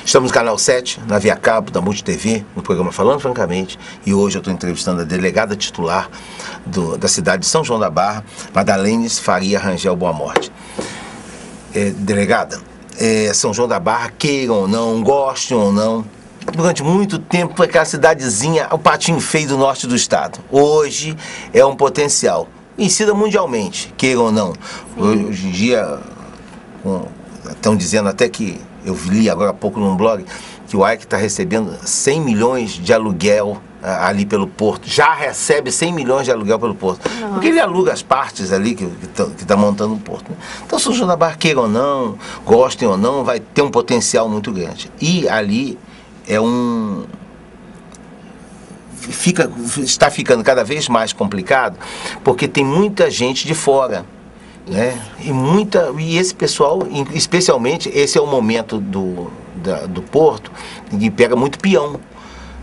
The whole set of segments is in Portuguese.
Estamos no Canal 7, na Via Cabo, da Multi TV, no programa Falando Francamente. E hoje eu estou entrevistando a delegada titular da cidade de São João da Barra, Madalene Faria Rangel Boa Morte. Delegada, São João da Barra, queiram ou não, gostem ou não, durante muito tempo foi aquela cidadezinha, o patinho feio do norte do estado. Hoje é um potencial, conhecida mundialmente, queiram ou não. Hoje em dia, estão dizendo até que, eu li agora há pouco num blog, que o AIC está recebendo 100 milhões de aluguel ali pelo porto. Já recebe 100 milhões de aluguel pelo porto. Nossa. Porque ele aluga as partes ali que está montando o porto. Né? Então, São João da Barra, queiram ou não, gostem ou não, vai ter um potencial muito grande. E ali está ficando cada vez mais complicado, porque tem muita gente de fora. Né? E esse pessoal, especialmente, esse é o momento do porto que pega muito peão.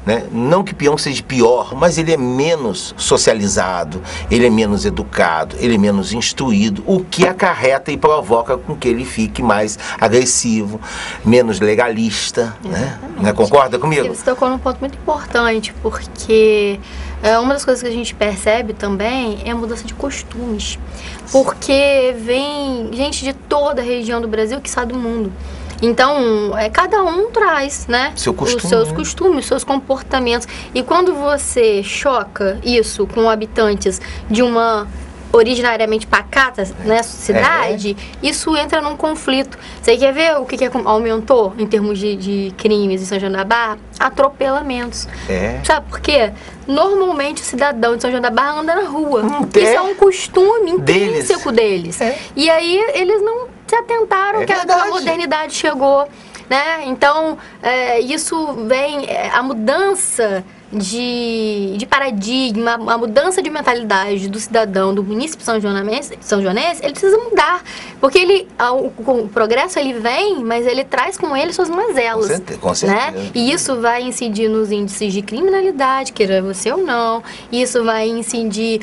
Né? Não que peão seja pior, mas ele é menos socializado, ele é menos educado, ele é menos instruído, o que acarreta e provoca com que ele fique mais agressivo, menos legalista. Né? Concorda comigo? Você tocou num ponto muito importante, porque uma das coisas que a gente percebe também é a mudança de costumes, porque vem gente de toda a região do Brasil, que sai do mundo. Então, cada um traz, né, os seus costumes, os seus comportamentos. E quando você choca isso com habitantes de uma originariamente pacata, né, cidade, isso entra num conflito. Você quer ver o que aumentou em termos de crimes em São João da Barra? Atropelamentos. Sabe por quê? Normalmente o cidadão de São João da Barra anda na rua. Isso é um costume intrínseco deles. E aí eles não se atentaram que a modernidade chegou, né? Então, isso vem, a mudança de paradigma, a mudança de mentalidade do cidadão, do município são-joanense, ele precisa mudar, porque o progresso ele vem, mas ele traz com ele suas mazelas, com certeza. Né? E isso vai incidir nos índices de criminalidade, queira você ou não, isso vai incidir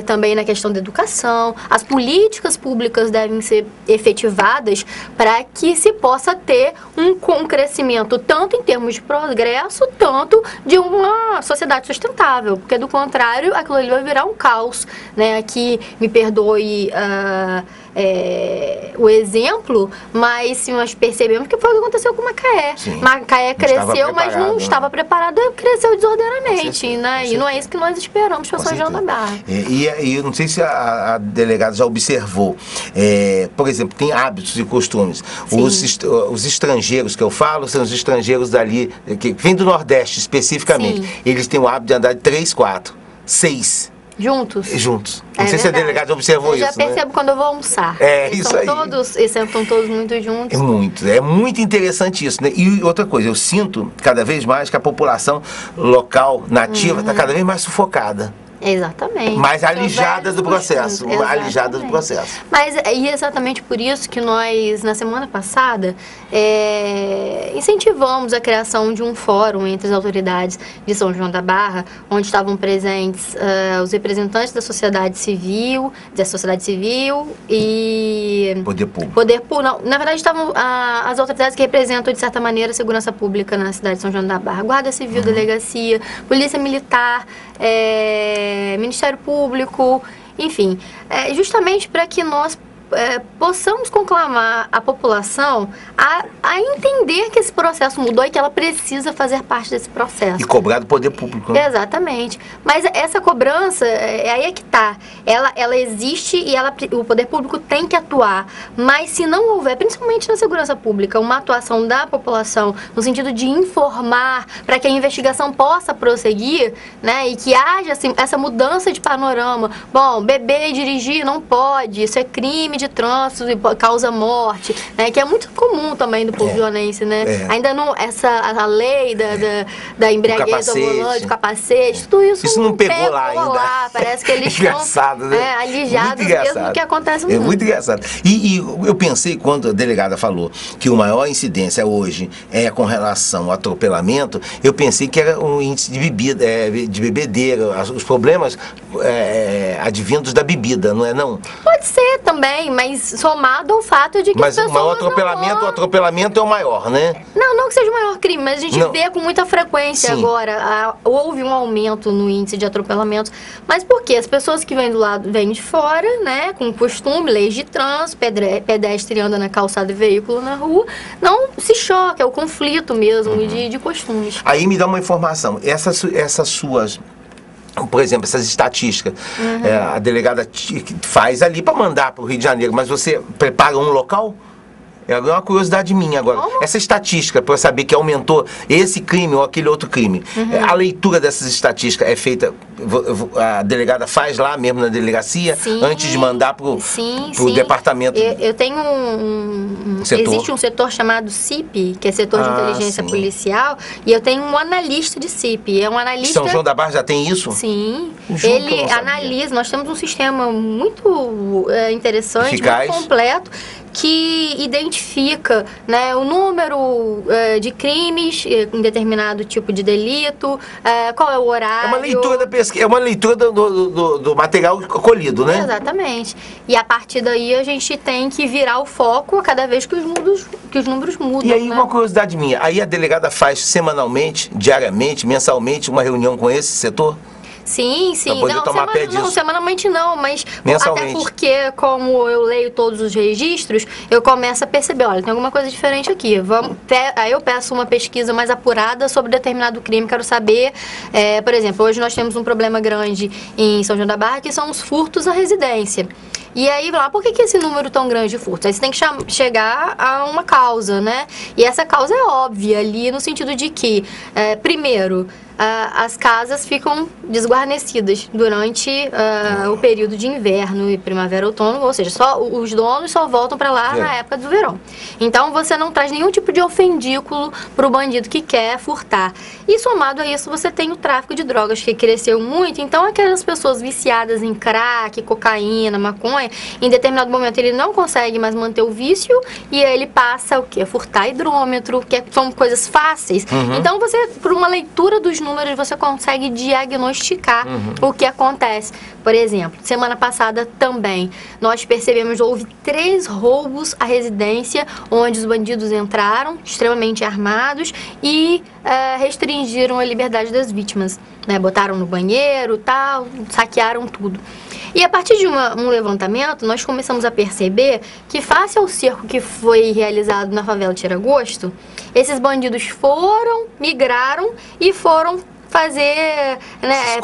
também na questão da educação. As políticas públicas devem ser efetivadas para que se possa ter um crescimento tanto em termos de progresso, tanto de uma sociedade sustentável, porque do contrário aquilo ali vai virar um caos, né? Aqui, me perdoe o exemplo, mas nós percebemos que foi o que aconteceu com Macaé. Macaé cresceu, mas não estava preparado, cresceu desordenadamente, né? E não é isso que nós esperamos para São João da Barra. E eu não sei se a delegada já observou, por exemplo, tem hábitos e costumes. Os estrangeiros que eu falo são os estrangeiros dali, que vêm do Nordeste especificamente. Sim. Eles têm o hábito de andar de 3, 4, 6. Juntos? Juntos. Não sei se a delegada observou isso. Eu já percebo quando eu vou almoçar. Eles sentam todos muito juntos. É muito interessante isso, né? E outra coisa, eu sinto cada vez mais que a população local, nativa, está cada vez mais sufocada. Exatamente. Mais alijada do processo. Alijada do processo. Mas é exatamente por isso que nós, na semana passada, incentivamos a criação de um fórum entre as autoridades de São João da Barra, onde estavam presentes os representantes da sociedade civil e Poder Público. Não, na verdade, estavam as autoridades que representam, de certa maneira, a segurança pública na cidade de São João da Barra. Guarda Civil, Delegacia, Polícia Militar, Ministério Público, enfim, justamente para que nós possamos conclamar a população a entender que esse processo mudou e que ela precisa fazer parte desse processo. E cobrar do poder público. Né? Exatamente. Mas essa cobrança, aí é que está. Ela existe e o poder público tem que atuar. Mas se não houver, principalmente na segurança pública, uma atuação da população no sentido de informar para que a investigação possa prosseguir, né, e que haja assim, essa mudança de panorama. Bom, beber e dirigir não pode, isso é crime de trânsito e causa morte, né, que é muito comum também do povo joanense, né? Ainda não, a lei da embriaguez ao volante, do capacete, tudo isso não pegou lá ainda. Parece que eles estão alijados mesmo do que acontece no mundo. É muito engraçado. E eu pensei, quando a delegada falou que o maior incidência hoje é com relação ao atropelamento, eu pensei que era um índice de bebida, de bebedeira, os problemas advindos da bebida, não é não? Pode ser também. bem, mas somado ao fato de que Mas as pessoas o atropelamento é o maior, né? Não que seja o maior crime, mas a gente vê com muita frequência. Sim. Agora. Houve um aumento no índice de atropelamentos. Mas por quê? As pessoas que vêm do lado, vêm de fora, né? Com costume, leis de trânsito, pedestre anda na calçada e veículo na rua, não se choca, é o conflito mesmo de costumes. Aí me dá uma informação. Essas suas... Por exemplo, essas estatísticas, a delegada faz ali para mandar para o Rio de Janeiro, mas você prepara um local? É uma curiosidade minha agora. Como? Essa estatística, para eu saber que aumentou esse crime ou aquele outro crime, a leitura dessas estatísticas é feita, a delegada faz lá mesmo na delegacia, sim, antes de mandar para o departamento? Eu tenho setor. Existe um setor chamado CIP, que é Setor de Inteligência Policial, e eu tenho um analista de CIP. É um analista... São João da Barra já tem isso? Sim. Ele analisa, nós temos um sistema muito interessante, eficaz, muito completo, que identifica, né, o número de crimes em determinado tipo de delito, qual é o horário. É uma leitura da pesquisa, é uma leitura do material colhido, né? Exatamente. E a partir daí a gente tem que virar o foco a cada vez que os números mudam. E aí, né? uma curiosidade minha, aí a delegada faz semanalmente, diariamente, mensalmente, uma reunião com esse setor? Sim. Pra poder tomar pé disso. Não, semanalmente não, mas mensalmente. até porque, como eu leio todos os registros, eu começo a perceber, olha, tem alguma coisa diferente aqui. Aí eu peço uma pesquisa mais apurada sobre determinado crime, quero saber, por exemplo, hoje nós temos um problema grande em São João da Barra, que são os furtos à residência. E aí, lá, por que esse número tão grande de furtos? Aí você tem que chegar a uma causa, né? E essa causa é óbvia ali, no sentido de que, primeiro, as casas ficam desguarnecidas durante o período de inverno e primavera, outono, ou seja, os donos só voltam para lá na época do verão. Então, você não traz nenhum tipo de ofendículo para o bandido que quer furtar. E somado a isso, você tem o tráfico de drogas, que cresceu muito. Então, aquelas pessoas viciadas em crack, cocaína, maconha, em determinado momento ele não consegue mais manter o vício e aí ele passa o quê? A furtar hidrômetro, que são coisas fáceis. Então, você, por uma leitura dos números, você consegue diagnosticar o que acontece. Por exemplo, semana passada também, nós percebemos que houve 3 roubos à residência, onde os bandidos entraram, extremamente armados, e restringiram a liberdade das vítimas, né? Botaram no banheiro, tal, saquearam tudo. E a partir de um levantamento, nós começamos a perceber que, face ao cerco que foi realizado na favela Tiragosto, esses bandidos migraram e foram fazer, né,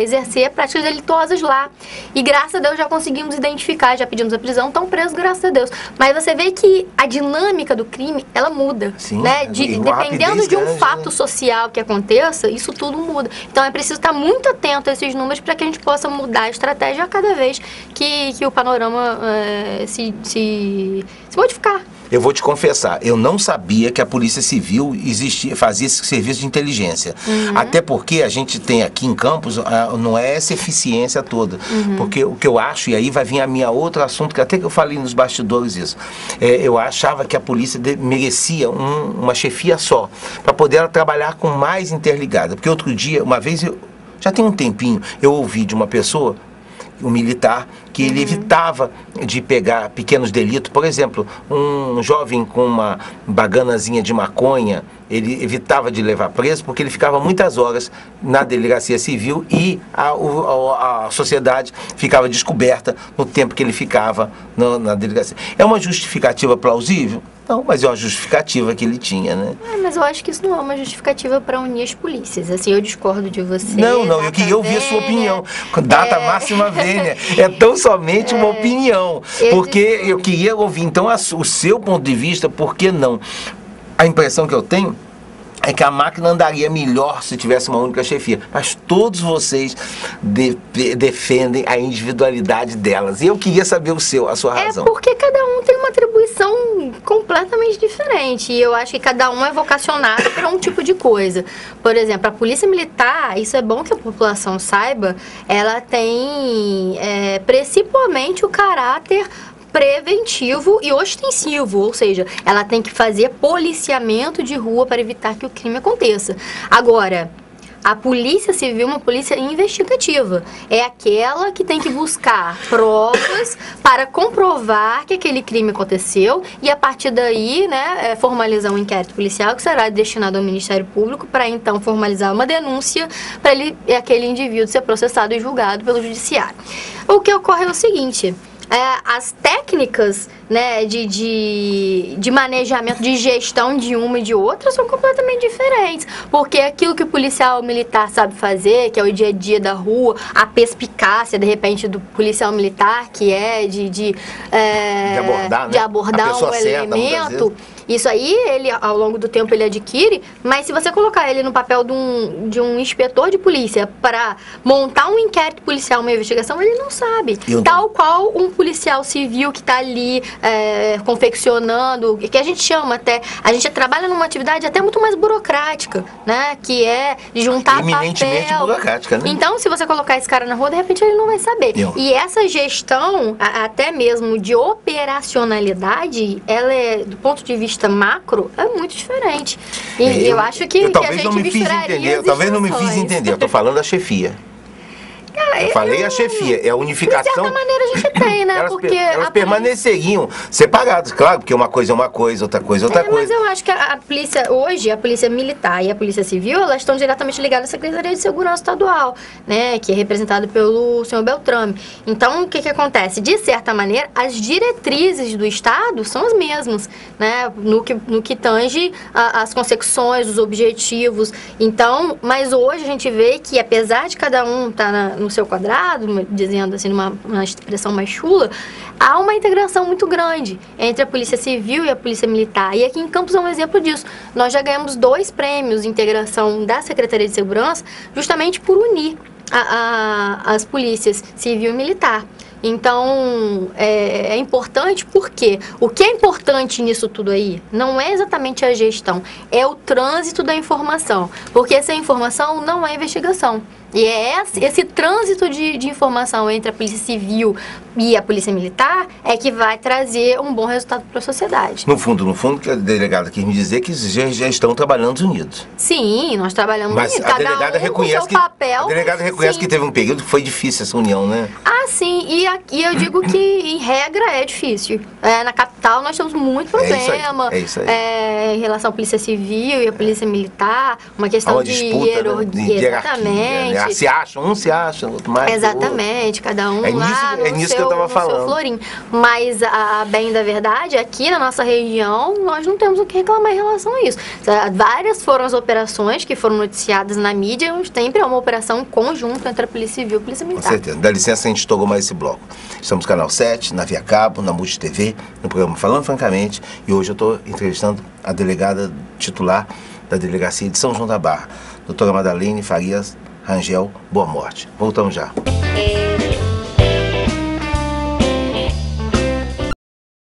exercer práticas delituosas lá. E graças a Deus já conseguimos identificar, já pedimos a prisão, estão presos, graças a Deus. Mas você vê que a dinâmica do crime, ela muda. Sim, né? Dependendo de um fato social que aconteça, isso tudo muda. Então é preciso estar muito atento a esses números para que a gente possa mudar a estratégia a cada vez que o panorama se modificar. Eu vou te confessar, eu não sabia que a Polícia Civil fazia esse serviço de inteligência. Até porque a gente tem aqui em Campos, não é essa eficiência toda. Porque o que eu acho, e aí vai vir a minha outro assunto, que até que eu falei nos bastidores isso, eu achava que a polícia merecia uma chefia só, para poder ela trabalhar com mais interligada. Porque outro dia, uma vez, já tem um tempinho, eu ouvi de uma pessoa, um militar, que ele evitava de pegar pequenos delitos. Por exemplo, um jovem com uma baganazinha de maconha, ele evitava de levar preso porque ele ficava muitas horas na delegacia civil e a sociedade ficava descoberta no tempo que ele ficava na delegacia. É uma justificativa plausível? Não, mas é uma justificativa que ele tinha, né? Mas eu acho que isso não é uma justificativa para unir as polícias. Assim, eu discordo de você. Não, eu queria ouvir a sua opinião. Data máxima vênia. É tão somente uma opinião. Porque eu queria ouvir, então, o seu ponto de vista, por que não? A impressão que eu tenho é que a máquina andaria melhor se tivesse uma única chefia. Mas todos vocês defendem a individualidade delas. E eu queria saber a sua razão. É porque cada um tem uma atribuição completamente diferente. E eu acho que cada um é vocacionado para um tipo de coisa. Por exemplo, a polícia militar, isso é bom que a população saiba, ela tem principalmente o caráter preventivo e ostensivo, ou seja, ela tem que fazer policiamento de rua para evitar que o crime aconteça. Agora, A polícia civil é uma polícia investigativa. É aquela que tem que buscar provas para comprovar que aquele crime aconteceu e, a partir daí, né, formalizar um inquérito policial que será destinado ao Ministério Público para, então, formalizar uma denúncia para aquele indivíduo ser processado e julgado pelo judiciário. O que ocorre é o seguinte... as técnicas, né, de manejamento, de gestão de uma e de outra são completamente diferentes. Porque aquilo que o policial militar sabe fazer, que é o dia a dia da rua, a perspicácia, de repente, do policial militar, que é de abordar um elemento... Isso aí, ele, ao longo do tempo, ele adquire, mas se você colocar ele no papel de um inspetor de polícia para montar um inquérito policial, uma investigação, ele não sabe. Tal qual um policial civil que está ali confeccionando, que a gente chama até... A gente trabalha numa atividade até muito mais burocrática, né? Que é de juntar eminentemente papel. Burocrática, né? Então, se você colocar esse cara na rua, de repente ele não vai saber. E essa gestão, até mesmo de operacionalidade, ela é, do ponto de vista macro, é muito diferente. E eu acho que talvez a gente não me fiz entender, talvez não me fiz entender. Eu tô falando da chefia. Eu falei a chefia, é a unificação. De certa maneira a gente tem, né? Elas permaneceriam separadas, claro, porque uma coisa é uma coisa, outra coisa é outra coisa. Mas eu acho que a polícia, hoje, a polícia militar e a polícia civil, elas estão diretamente ligadas à Secretaria de Segurança Estadual, né? Que é representada pelo senhor Beltrame. Então, o que acontece? De certa maneira, as diretrizes do Estado são as mesmas, né? No que tange as consecuções, os objetivos. Então, mas hoje a gente vê que, apesar de cada um estar no seu quadrado, dizendo assim, numa expressão mais chula, há uma integração muito grande entre a Polícia Civil e a Polícia Militar. E aqui em Campos é um exemplo disso. Nós já ganhamos 2 prêmios de integração da Secretaria de Segurança justamente por unir as polícias civil e militar. Então, é importante porque o que é importante nisso tudo aí não é exatamente a gestão, é o trânsito da informação. Porque sem informação não é investigação. E é esse trânsito de informação entre a Polícia Civil e a Polícia Militar é que vai trazer um bom resultado para a sociedade. No fundo, que a delegada quis me dizer que já estão trabalhando unidos. Sim, nós trabalhamos unidos. Mas a delegada reconhece que teve um período que foi difícil essa união, né? Ah, sim. E eu digo que, em regra, é difícil. Na capital nós temos muito problema. É isso aí. Em relação à Polícia Civil e à Polícia Militar, uma questão de disputa, de exatamente. Um se acha, outro mais. Exatamente, cada um lá é nisso que eu tava falando. Florim. Mas, bem da verdade, aqui na nossa região, nós não temos o que reclamar em relação a isso. Várias foram as operações que foram noticiadas na mídia, sempre é uma operação conjunta entre a Polícia Civil e a Polícia Militar. Com certeza. Dá licença, a gente estourou mais esse bloco. Estamos no Canal 7, na Via Cabo, na Multi TV, no programa Falando Francamente, e hoje eu estou entrevistando a delegada titular da Delegacia de São João da Barra, doutora Madalene Farias Rangel Boa Morte. Voltamos já.